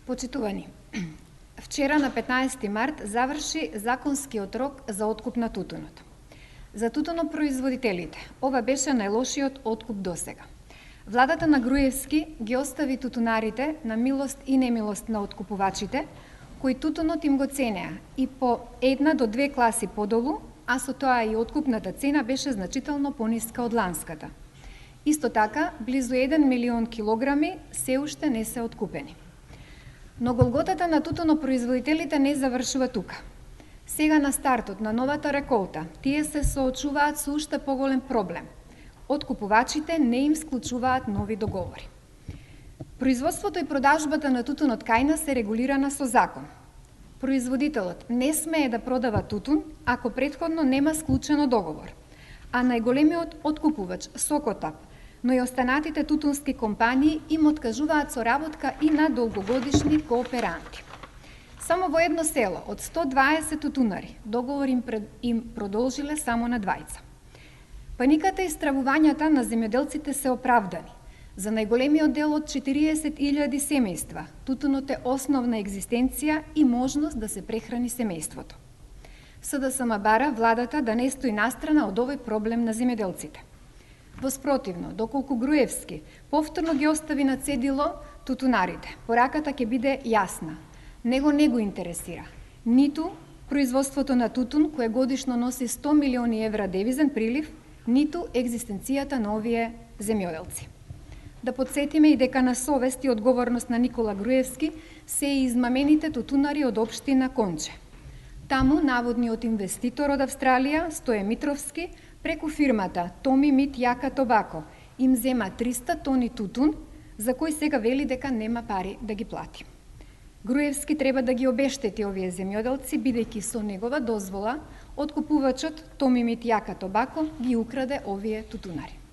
Почитувани, вчера на 15 март заврши законскиот рок за откуп на тутунот. За тутунопроизводителите ова беше најлошиот откуп досега. Владата на Груевски ги остави тутунарите на милост и немилост на откупувачите, кои тутунот им го ценеа и по 1 до 2 класи подолу, а со тоа и откупната цена беше значително пониска од ланската. Исто така, близу 1 милион килограми се уште не се откупени. Но голготата на тутунопроизводителите не завршува тука. Сега на стартот на новата реколта, тие се соочуваат со уште поголем проблем. Откупувачите не им склучуваат нови договори. Производството и продажбата на тутунот кај нас се регулирана со закон. Производителот не смее да продава тутун ако претходно нема склучено договор, а најголемиот откупувач Сокотап, но и останатите тутунски компании им откажуваат соработка и на долгогодишни кооперанти. Само во едно село од 120 тутунари договор им продолжиле само на 20. Паниката и стравувањата на земјоделците се оправдани. За најголемиот дел од 40.000 семејства, тутунот е основна екзистенција и можност да се прехрани семејството. СДСМ бара владата да не стои настрана од овој проблем на земјоделците. Воспротивно, доколку Груевски повторно ги остави на цедило тутунарите, пораката ќе биде јасна. Него не го интересира ниту производството на тутун, кое годишно носи 100 милиони евра девизен прилив, ниту екзистенцијата на овие земјоделци. Да подсетиме и дека на совест и одговорност на Никола Груевски се и измамените тутунари од општина Конче. Таму наводниот инвеститор од Австралија, Стоје Митровски, преку фирмата Томи Мит Јака Тобако им зема 300 тони тутун, за кој сега вели дека нема пари да ги плати. Груевски треба да ги обештети овие земјоделци, бидејќи со негова дозвола откупувачот Томи Мит Јака Тобако ги украде овие тутунари.